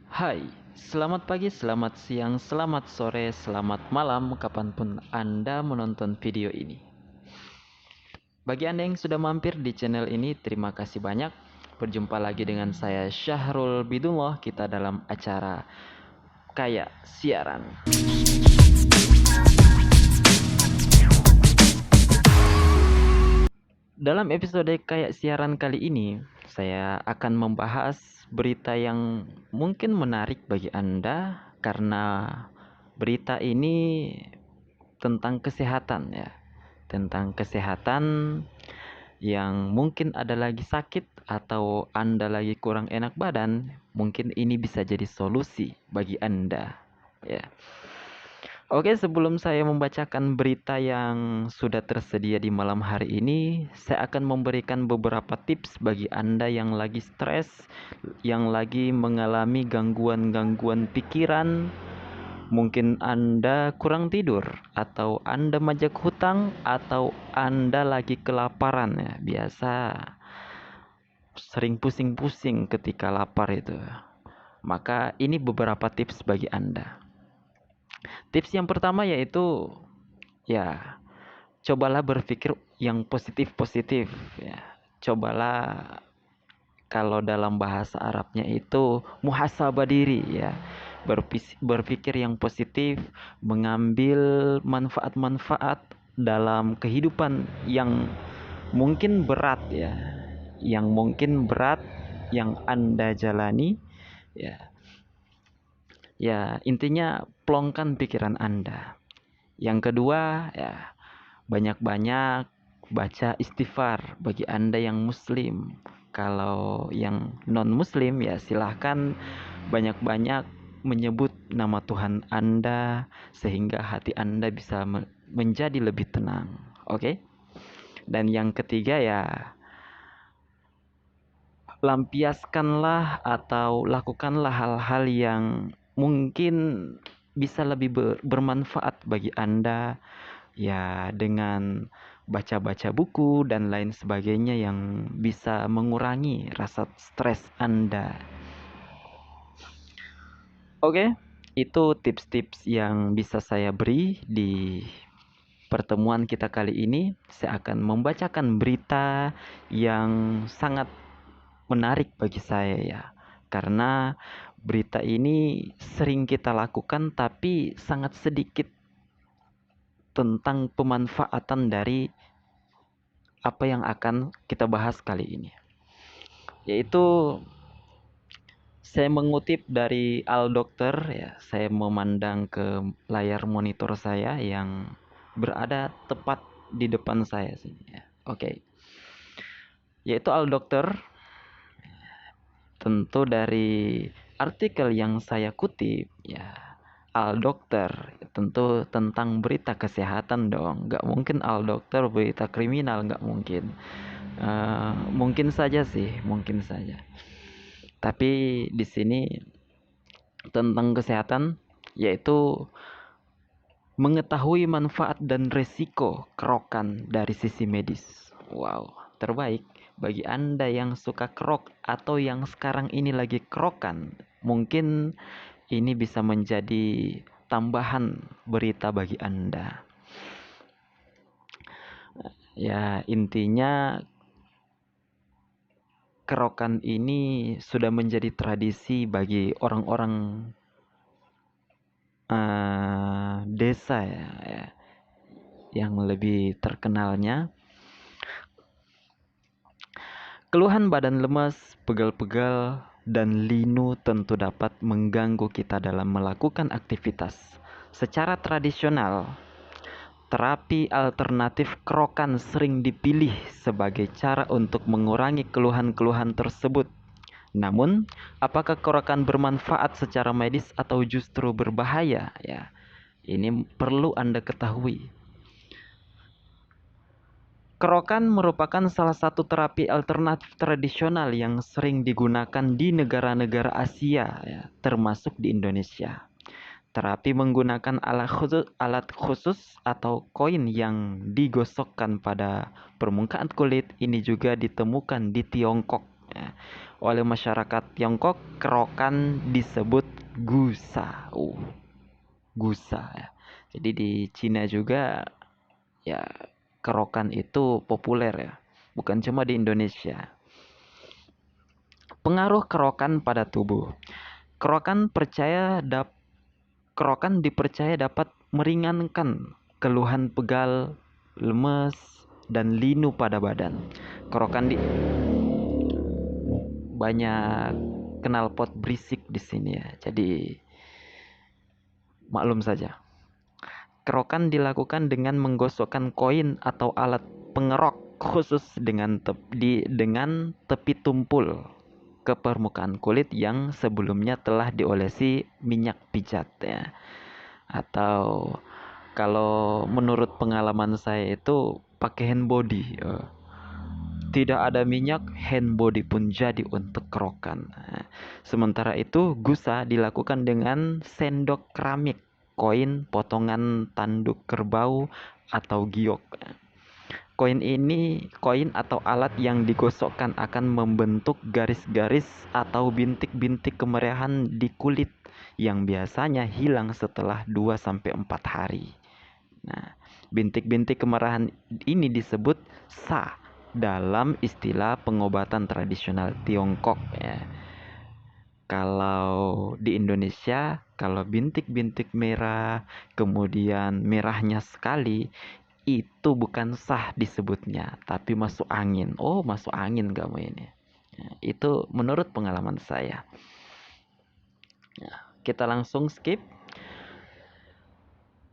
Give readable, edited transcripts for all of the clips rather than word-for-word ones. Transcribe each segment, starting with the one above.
Hai, selamat pagi, selamat siang, selamat sore, selamat malam, kapanpun Anda menonton video ini. Bagi Anda yang sudah mampir di channel ini, terima kasih banyak. Berjumpa lagi dengan saya Syahrul Bidullah, kita dalam acara Kayak Siaran. Dalam episode Kayak Siaran kali ini, saya akan membahas berita yang mungkin menarik bagi Anda karena berita ini tentang kesehatan ya. Tentang kesehatan yang mungkin ada lagi sakit atau Anda lagi kurang enak badan, mungkin ini bisa jadi solusi bagi Anda ya. Oke, sebelum saya membacakan berita yang sudah tersedia di malam hari ini, saya akan memberikan beberapa tips bagi Anda yang lagi stres, yang lagi mengalami gangguan-gangguan pikiran. Mungkin Anda kurang tidur, atau Anda majak hutang, atau Anda lagi kelaparan ya. Biasa sering pusing-pusing ketika lapar itu. Maka ini beberapa tips bagi Anda. Tips yang pertama yaitu ya, cobalah berpikir yang positif-positif ya. Cobalah, kalau dalam bahasa Arabnya itu muhasabah diri ya. Berpikir yang positif, mengambil manfaat-manfaat dalam kehidupan yang mungkin berat ya. Yang mungkin berat yang Anda jalani ya. Ya, intinya plongkan pikiran Anda. Yang kedua ya, banyak-banyak baca istighfar bagi Anda yang muslim. Kalau yang non-muslim ya silahkan banyak-banyak menyebut nama Tuhan Anda sehingga hati Anda bisa menjadi lebih tenang. Oke? Dan yang ketiga ya, lampiaskanlah atau lakukanlah hal-hal yang mungkin bisa lebih bermanfaat bagi Anda ya, dengan baca-baca buku dan lain sebagainya yang bisa mengurangi rasa stres Anda. Oke, itu tips-tips yang bisa saya beri di pertemuan kita kali ini. Saya akan membacakan berita yang sangat menarik bagi saya ya. Karena berita ini sering kita lakukan tapi sangat sedikit tentang pemanfaatan dari apa yang akan kita bahas kali ini. Yaitu saya mengutip dari Al Dokter ya. Saya memandang ke layar monitor saya yang berada tepat di depan saya sini ya. Oke. Yaitu Al Dokter, tentu dari artikel yang saya kutip ya. Al Dokter tentu tentang berita kesehatan dong. Nggak mungkin Al Dokter berita kriminal, nggak mungkin. Mungkin saja sih, mungkin saja. Tapi di sini tentang kesehatan, yaitu mengetahui manfaat dan resiko kerokan dari sisi medis. Wow, terbaik bagi Anda yang suka kerok atau yang sekarang ini lagi kerokan. Mungkin ini bisa menjadi tambahan berita bagi Anda. Ya, intinya kerokan ini sudah menjadi tradisi bagi orang-orang desa ya, yang lebih terkenalnya. Keluhan badan lemas, pegal-pegal, dan linu tentu dapat mengganggu kita dalam melakukan aktivitas. Secara tradisional, terapi alternatif kerokan sering dipilih sebagai cara untuk mengurangi keluhan-keluhan tersebut. Namun, apakah kerokan bermanfaat secara medis atau justru berbahaya? Ya, ini perlu Anda ketahui. Kerokan merupakan salah satu terapi alternatif tradisional yang sering digunakan di negara-negara Asia, ya, termasuk di Indonesia. Terapi menggunakan alat khusus atau koin yang digosokkan pada permukaan kulit ini juga ditemukan di Tiongkok Ya. Oleh masyarakat Tiongkok, kerokan disebut gusa. Gusa ya. Jadi di Cina juga ya kerokan itu populer ya. Bukan cuma di Indonesia. Pengaruh kerokan pada tubuh. Kerokan dipercaya dapat meringankan keluhan pegal, lemes, dan linu pada badan. Kerokan banyak knalpot berisik di sini ya. Jadi maklum saja. Kerokan dilakukan dengan menggosokkan koin atau alat pengerok khusus dengan tepi tumpul ke permukaan kulit yang sebelumnya telah diolesi minyak pijat ya. Atau kalau menurut pengalaman saya itu pakai hand body. Tidak ada minyak, hand body pun jadi untuk kerokan. Sementara itu, gusa dilakukan dengan sendok keramik, koin, potongan tanduk kerbau, atau giok. Koin atau alat yang digosokkan akan membentuk garis-garis atau bintik-bintik kemerahan di kulit yang biasanya hilang setelah 2-4 hari. Nah, bintik-bintik kemerahan ini disebut sa dalam istilah pengobatan tradisional Tiongkok ya. Kalau di Indonesia, kalau bintik-bintik merah, kemudian merahnya sekali, itu bukan sah disebutnya, tapi masuk angin. Oh, masuk angin kamu ini. Nah, itu menurut pengalaman saya. Nah, kita langsung skip.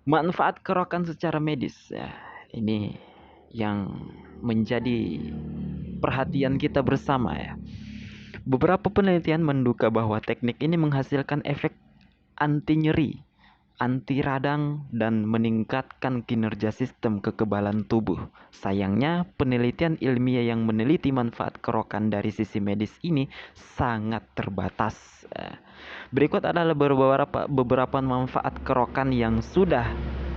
Manfaat kerokan secara medis ya. Ini yang menjadi perhatian kita bersama ya. Beberapa penelitian menduga bahwa teknik ini menghasilkan efek anti nyeri, anti radang, dan meningkatkan kinerja sistem kekebalan tubuh. Sayangnya, penelitian ilmiah yang meneliti manfaat kerokan dari sisi medis ini sangat terbatas. Berikut adalah beberapa manfaat kerokan yang sudah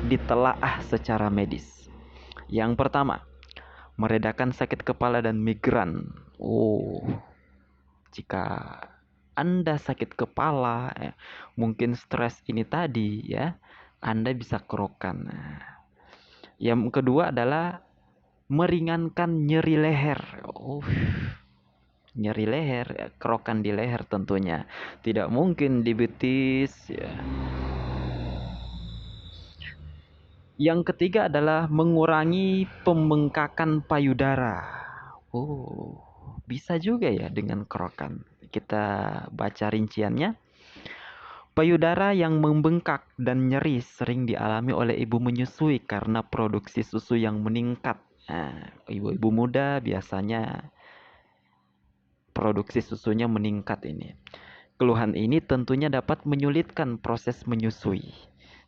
ditelaah secara medis. Yang pertama, meredakan sakit kepala dan migran. Jika Anda sakit kepala, mungkin stres ini tadi ya, Anda bisa kerokan. Yang kedua adalah meringankan nyeri leher. Nyeri leher, kerokan di leher tentunya. Tidak mungkin di betis ya. Yang ketiga adalah mengurangi pembengkakan payudara. Bisa juga ya dengan kerokan. Kita baca rinciannya. Payudara yang membengkak dan nyeri sering dialami oleh ibu menyusui karena produksi susu yang meningkat. Ibu-ibu muda biasanya produksi susunya meningkat ini. Keluhan ini tentunya dapat menyulitkan proses menyusui.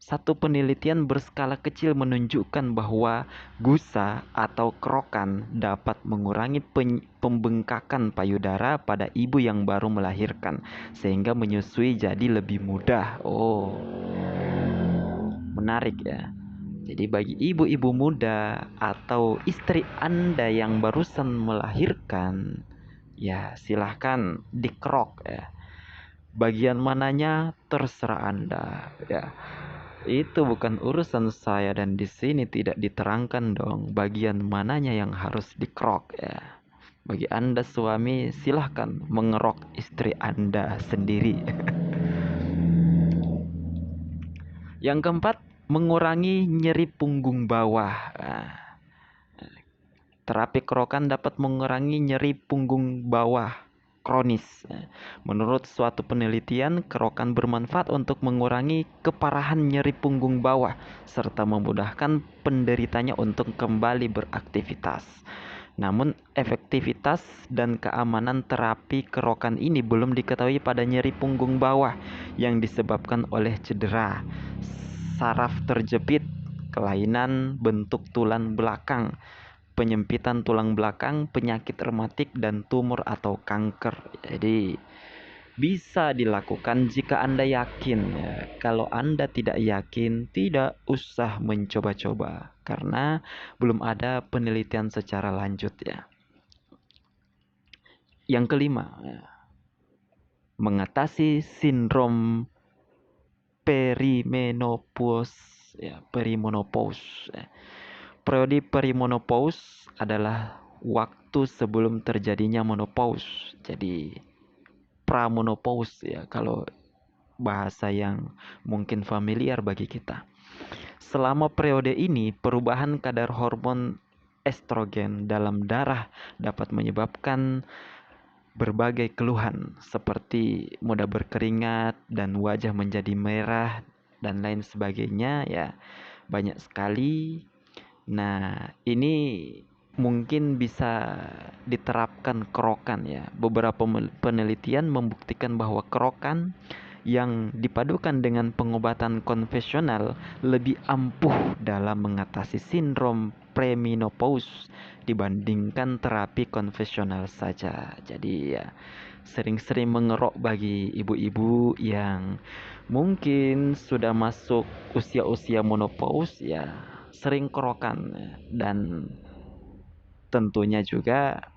Satu penelitian berskala kecil menunjukkan bahwa gusa atau kerokan dapat mengurangi pembengkakan payudara pada ibu yang baru melahirkan, sehingga menyusui jadi lebih mudah. Menarik ya. Jadi bagi ibu-ibu muda atau istri Anda yang barusan melahirkan, ya silahkan dikerok ya. Bagian mananya terserah Anda ya. Itu bukan urusan saya dan di sini tidak diterangkan dong bagian mananya yang harus dikerok ya. Bagi Anda suami silahkan mengerok istri Anda sendiri. Yang keempat, mengurangi nyeri punggung bawah. Terapi kerokan dapat mengurangi nyeri punggung bawah kronis. Menurut suatu penelitian, kerokan bermanfaat untuk mengurangi keparahan nyeri punggung bawah serta memudahkan penderitanya untuk kembali beraktivitas. Namun, efektivitas dan keamanan terapi kerokan ini belum diketahui pada nyeri punggung bawah yang disebabkan oleh cedera, saraf terjepit, kelainan bentuk tulang belakang, penyempitan tulang belakang, penyakit rematik, dan tumor atau kanker. Jadi bisa dilakukan jika Anda yakin ya. Kalau Anda tidak yakin, tidak usah mencoba-coba karena belum ada penelitian secara lanjut ya. Yang kelima, mengatasi sindrom perimenopause, perimenopause. Periode perimenopause adalah waktu sebelum terjadinya menopause. Jadi pramonopause kalau bahasa yang mungkin familiar bagi kita. Selama periode ini, perubahan kadar hormon estrogen dalam darah dapat menyebabkan berbagai keluhan seperti mudah berkeringat dan wajah menjadi merah dan lain sebagainya banyak sekali. Nah, ini mungkin bisa diterapkan kerokan Beberapa penelitian membuktikan bahwa kerokan yang dipadukan dengan pengobatan konvensional lebih ampuh dalam mengatasi sindrom premenopause dibandingkan terapi konvensional saja. Jadi sering-sering mengerok bagi ibu-ibu yang mungkin sudah masuk usia-usia menopause sering kerokan dan tentunya juga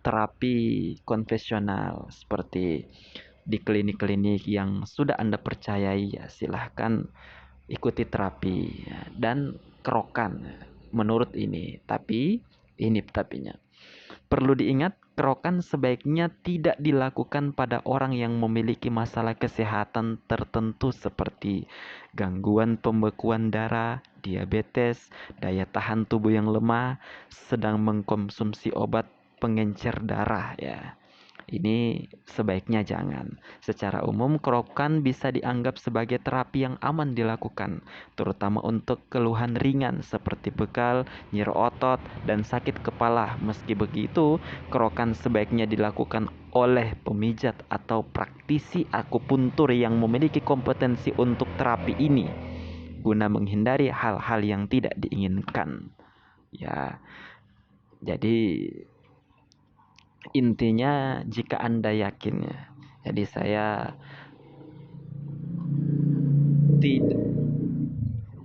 terapi konvensional seperti di klinik-klinik yang sudah Anda percayai silahkan ikuti terapi dan kerokan menurut ini. Tapi ini tapinya. Perlu diingat, kerokan sebaiknya tidak dilakukan pada orang yang memiliki masalah kesehatan tertentu seperti gangguan pembekuan darah, diabetes, daya tahan tubuh yang lemah, sedang mengkonsumsi obat pengencer darah Ini sebaiknya jangan. Secara umum, kerokan bisa dianggap sebagai terapi yang aman dilakukan, terutama untuk keluhan ringan seperti bekal, nyeri otot, dan sakit kepala. Meski begitu, kerokan sebaiknya dilakukan oleh pemijat atau praktisi akupuntur yang memiliki kompetensi untuk terapi ini, guna menghindari hal-hal yang tidak diinginkan. Jadi intinya jika Anda yakin jadi saya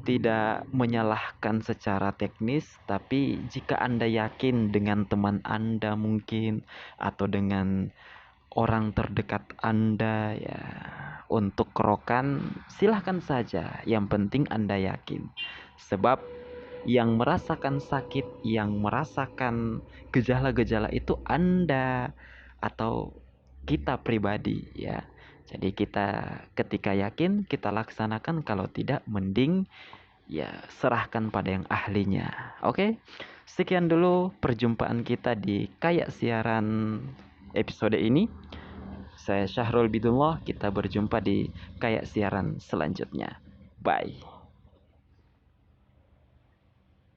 tidak menyalahkan secara teknis, tapi jika Anda yakin dengan teman Anda mungkin atau dengan orang terdekat Anda untuk kerokan, silahkan saja. Yang penting Anda yakin. Sebab yang merasakan sakit, yang merasakan gejala-gejala itu Anda atau kita pribadi Jadi kita ketika yakin kita laksanakan, kalau tidak mending serahkan pada yang ahlinya. Oke? Sekian dulu perjumpaan kita di Kayak Siaran episode ini. Saya Syahrul Bidullah, kita berjumpa di Kayak Siaran selanjutnya. Bye.